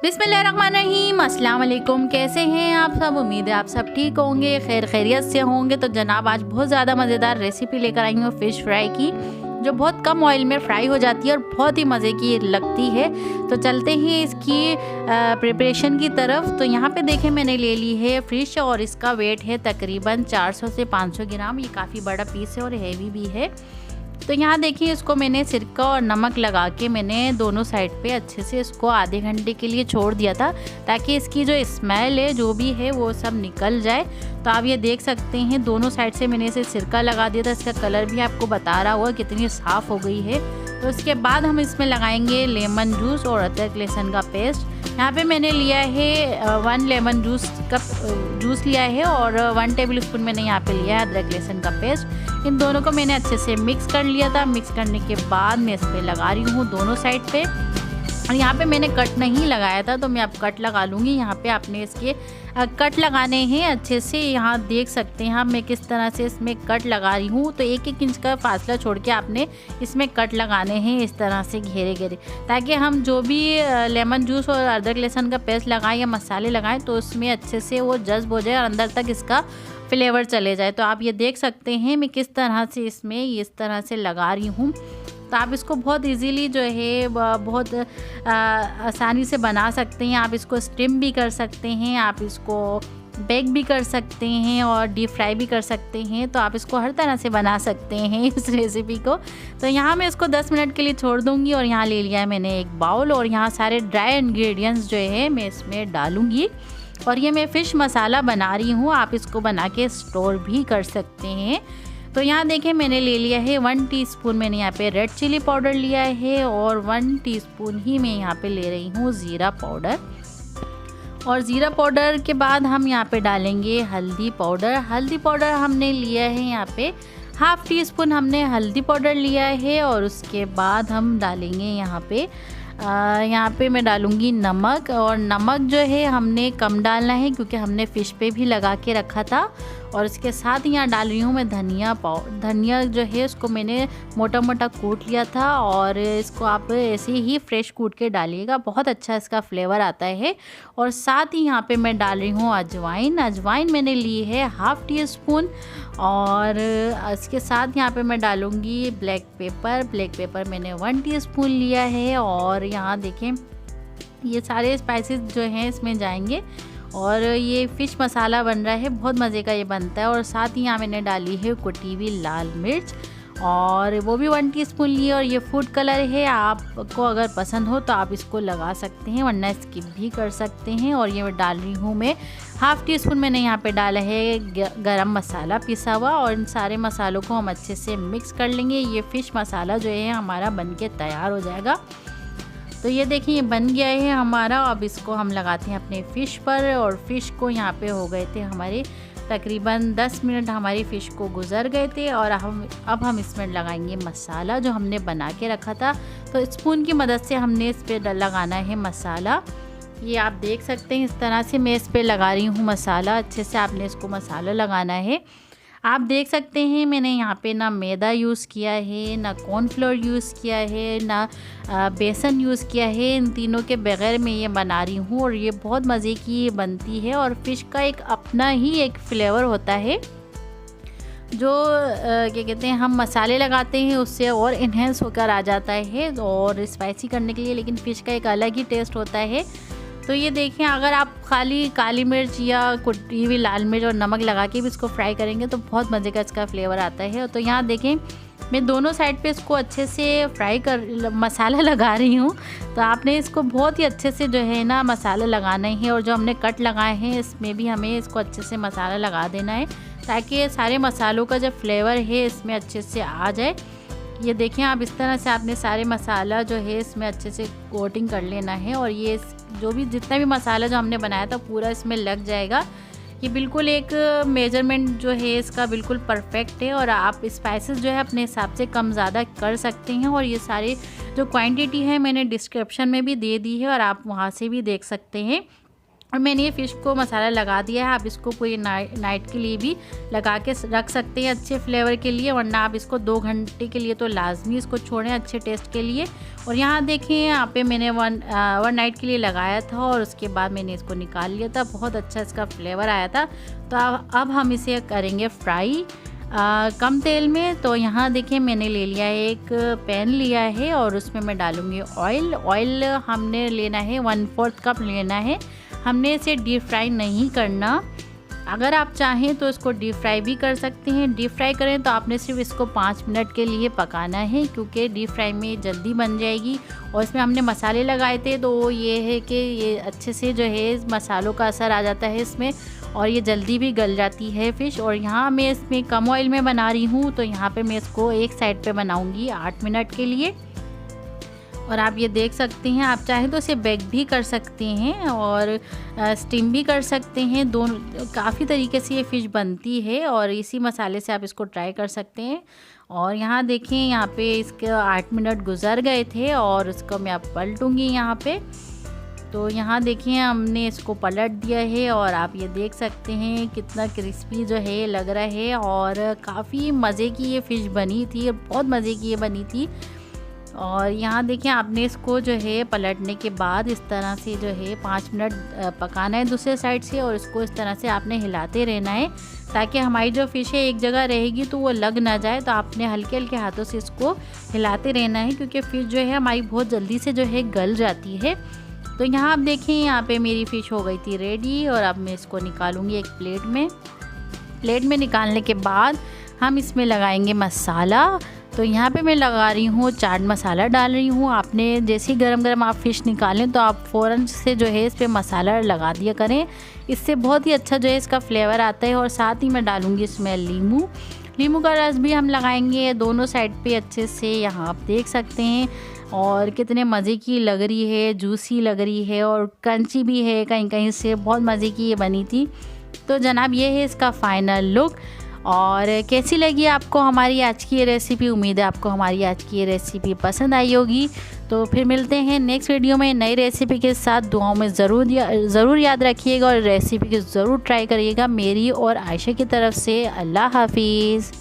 बिस्मिल्लाहिर्रहमानिर्रहीम, अस्सलाम वालेकुम। कैसे हैं आप सब? उम्मीद है आप सब ठीक होंगे, खैर खैरियत से होंगे। तो जनाब आज बहुत ज़्यादा मज़ेदार रेसिपी लेकर आई हूँ फ़िश फ्राई की, जो बहुत कम ऑयल में फ्राई हो जाती है और बहुत ही मज़े की लगती है। तो चलते हैं इसकी प्रिपरेशन की तरफ। तो यहाँ पे देखें मैंने ले ली है फ़िश और इसका वेट है तकरीबन 400 से 500 ग्राम। ये काफ़ी बड़ा पीस है और हैवी भी है। तो यहाँ देखिए इसको मैंने सिरका और नमक लगा के मैंने दोनों साइड पे अच्छे से इसको आधे घंटे के लिए छोड़ दिया था, ताकि इसकी जो स्मेल है जो भी है वो सब निकल जाए। तो आप ये देख सकते हैं दोनों साइड से मैंने इसे सिरका लगा दिया था। इसका कलर भी आपको बता रहा हुआ कितनी साफ़ हो गई है। तो इसके बाद हम इसमें लगाएंगे लेमन जूस और अदरक लहसुन का पेस्ट। यहाँ पे मैंने लिया है 1 लेमन जूस लिया है और 1 टेबल स्पून मैंने यहाँ पे लिया है अदरक लहसुन का पेस्ट। इन दोनों को मैंने अच्छे से मिक्स कर लिया था। मिक्स करने के बाद मैं इस पर लगा रही हूँ दोनों साइड पे। और यहाँ पे मैंने कट नहीं लगाया था, तो मैं अब कट लगा लूँगी। यहाँ पे आपने इसके कट लगाने हैं अच्छे से। यहाँ देख सकते हैं मैं किस तरह से इसमें कट लगा रही हूँ। तो 1-1 इंच का फासला छोड़ के आपने इसमें कट लगाने हैं इस तरह से घेरे घेरे, ताकि हम जो भी लेमन जूस और अदरक लहसुन का पेस्ट लगाएं या मसाले लगाएं तो उसमें अच्छे से वो जज्ब हो जाए और अंदर तक इसका फ्लेवर चले जाए। तो आप ये देख सकते हैं मैं किस तरह से इसमें इस तरह से लगा रही हूँ। तो आप इसको बहुत इजीली जो है बहुत आसानी से बना सकते हैं। आप इसको स्टीम भी कर सकते हैं, आप इसको बेक भी कर सकते हैं और डीप फ्राई भी कर सकते हैं। तो आप इसको हर तरह से बना सकते हैं इस रेसिपी को। तो यहाँ मैं इसको 10 मिनट के लिए छोड़ दूँगी। और यहाँ ले लिया है मैंने एक बाउल और यहाँ सारे ड्राई इंग्रेडिएंट्स जो है मैं इसमें डालूँगी। और ये मैं फ़िश मसाला बना रही हूँ, आप इसको बना के स्टोर भी कर सकते हैं। तो यहाँ देखें मैंने ले लिया है 1 टीस्पून मैंने यहाँ पे रेड चिली पाउडर लिया है और 1 टीस्पून ही मैं यहाँ पे ले रही हूँ ज़ीरा पाउडर। और ज़ीरा पाउडर के बाद हम यहाँ पे डालेंगे हल्दी पाउडर। हल्दी पाउडर हमने लिया है यहाँ पे 1/2 टीस्पून हमने हल्दी पाउडर लिया है। और उसके बाद हम डालेंगे यहाँ पे मैं डालूँगी नमक। और नमक जो है हमने कम डालना है क्योंकि हमने फ़िश पे भी लगा के रखा था। और इसके साथ यहाँ डाल रही हूँ मैं धनिया जो है उसको मैंने मोटा मोटा कूट लिया था। और इसको आप ऐसे ही फ्रेश कूट के डालिएगा, बहुत अच्छा इसका फ्लेवर आता है। और साथ ही यहाँ पे मैं डाल रही हूँ अजवाइन मैंने ली है 1/2 टीस्पून। और इसके साथ यहाँ पे मैं डालूँगी ब्लैक पेपर मैंने 1 टीस्पून लिया है। और यहाँ देखें ये सारे स्पाइसेस जो हैं इसमें जाएंगे। और ये फ़िश मसाला बन रहा है, बहुत मज़े का ये बनता है। और साथ ही यहाँ मैंने डाली है कुटी हुई लाल मिर्च और वो भी 1 टीस्पून ली है। और ये फूड कलर है, आपको अगर पसंद हो तो आप इसको लगा सकते हैं, वरना स्किप भी कर सकते हैं। और ये डाल रही हूँ मैं 1/2 टीस्पून मैंने यहाँ पे डाला है गरम मसाला पिसा हुआ। और इन सारे मसालों को हम अच्छे से मिक्स कर लेंगे। ये फ़िश मसाला जो है हमारा बन के तैयार हो जाएगा। तो ये देखिए ये बन गया है हमारा। अब इसको हम लगाते हैं अपने फ़िश पर। और फ़िश को यहाँ पे हो गए थे हमारे तकरीबन 10 मिनट हमारी फ़िश को गुजर गए थे। और अब हम इसमें लगाएंगे मसाला जो हमने बना के रखा था। तो स्पून की मदद से हमने इस पर लगाना है मसाला। ये आप देख सकते हैं इस तरह से मैं इस पर लगा रही हूँ मसाला। अच्छे से आपने इसको मसाला लगाना है। आप देख सकते हैं मैंने यहाँ पे ना मैदा यूज़ किया है, ना कॉर्नफ्लोर यूज़ किया है, ना बेसन यूज़ किया है। इन तीनों के बगैर मैं ये बना रही हूँ और ये बहुत मज़े की बनती है। और फ़िश का एक अपना ही एक फ्लेवर होता है जो क्या कहते हैं हम मसाले लगाते हैं उससे और इन्हेंस होकर आ जाता है और स्पाइसी करने के लिए, लेकिन फ़िश का एक अलग ही टेस्ट होता है। तो ये देखें अगर आप खाली काली मिर्च या कुटी हुई लाल मिर्च और नमक लगा के भी इसको फ्राई करेंगे तो बहुत मज़े का इसका फ्लेवर आता है। तो यहाँ देखें मैं दोनों साइड पे इसको अच्छे से मसाला लगा रही हूँ। तो आपने इसको बहुत ही अच्छे से जो है ना मसाला लगाना है। और जो हमने कट लगाए हैं इसमें भी हमें इसको अच्छे से मसाला लगा देना है, ताकि सारे मसालों का जो फ्लेवर है इसमें अच्छे से आ जाए। ये देखें आप इस तरह से आपने सारे मसाला जो है इसमें अच्छे से कोटिंग कर लेना है। और ये जो भी जितना भी मसाला जो हमने बनाया था पूरा इसमें लग जाएगा। ये बिल्कुल एक मेजरमेंट जो है इसका बिल्कुल परफेक्ट है। और आप स्पाइसेस जो है अपने हिसाब से कम ज़्यादा कर सकते हैं। और ये सारे जो क्वांटिटी है मैंने डिस्क्रिप्शन में भी दे दी है और आप वहाँ से भी देख सकते हैं। और मैंने ये फ़िश को मसाला लगा दिया है। आप इसको पूरी नाइट के लिए भी लगा के रख सकते हैं अच्छे फ्लेवर के लिए, वरना आप इसको 2 घंटे के लिए तो लाजमी इसको छोड़ें अच्छे टेस्ट के लिए। और यहाँ देखें, यहाँ पे मैंने वन नाइट के लिए लगाया था और उसके बाद मैंने इसको निकाल लिया था। बहुत अच्छा इसका फ्लेवर आया था। तो अब हम इसे करेंगे फ्राई कम तेल में। तो यहाँ देखें, मैंने ले लिया है, एक पैन लिया है और उसमें मैं डालूँगी ऑयल हमने लेना है 1/4 कप लेना है। हमने इसे डीप फ्राई नहीं करना। अगर आप चाहें तो इसको डीप फ्राई भी कर सकते हैं। डीप फ्राई करें तो आपने सिर्फ इसको 5 मिनट के लिए पकाना है, क्योंकि डीप फ्राई में जल्दी बन जाएगी। और इसमें हमने मसाले लगाए थे, तो ये है कि ये अच्छे से जो है मसालों का असर आ जाता है इसमें और ये जल्दी भी गल जाती है फ़िश। और यहाँ मैं इसमें कम ऑयल में बना रही हूँ, तो यहाँ पे मैं इसको एक साइड पे बनाऊँगी 8 मिनट के लिए। और आप ये देख सकते हैं, आप चाहें तो इसे बेक भी कर सकते हैं और स्टीम भी कर सकते हैं। दोनों काफ़ी तरीके से ये फ़िश बनती है और इसी मसाले से आप इसको ट्राई कर सकते हैं। और यहाँ देखें, यहाँ पे इसके 8 मिनट गुजर गए थे और इसको मैं अब पलटूँगी यहाँ पे। तो यहाँ देखिए, हमने इसको पलट दिया है और आप ये देख सकते हैं कितना क्रिस्पी जो है लग रहा है और काफ़ी मज़े की ये फ़िश बनी थी, बहुत मज़े की ये बनी थी। और यहाँ देखिए, आपने इसको जो है पलटने के बाद इस तरह से जो है 5 मिनट पकाना है दूसरे साइड से और इसको इस तरह से आपने हिलाते रहना है, ताकि हमारी जो फ़िश है एक जगह रहेगी तो वो लग ना जाए। तो आपने हल्के हल्के हाथों से इसको हिलाते रहना है, क्योंकि फ़िश जो है हमारी बहुत जल्दी से जो है गल जाती है। तो यहाँ आप देखें, यहाँ पे मेरी फ़िश हो गई थी रेडी और अब मैं इसको निकालूंगी एक प्लेट में निकालने के बाद हम इसमें लगाएंगे मसाला। तो यहाँ पे मैं लगा रही हूँ चाट मसाला डाल रही हूँ। आपने जैसे ही गरम आप फ़िश निकालें तो आप फ़ौरन से जो है इस पर मसाला लगा दिया करें, इससे बहुत ही अच्छा जो है इसका फ्लेवर आता है। और साथ ही मैं डालूँगी इसमें नींबू का रस भी हम लगाएंगे दोनों साइड पे अच्छे से। यहाँ आप देख सकते हैं और कितने मज़े की लग रही है, जूसी लग रही है और क्रंची भी है कहीं कहीं से, बहुत मज़े की ये बनी थी। तो जनाब, ये है इसका फ़ाइनल लुक। और कैसी लगी आपको हमारी आज की ये रेसिपी? उम्मीद है आपको हमारी आज की ये रेसिपी पसंद आई होगी। तो फिर मिलते हैं नेक्स्ट वीडियो में नई रेसिपी के साथ। दुआओं में ज़रूर याद रखिएगा और रेसिपी को ज़रूर ट्राई करिएगा मेरी और आयशा की तरफ से। अल्लाह हाफिज़।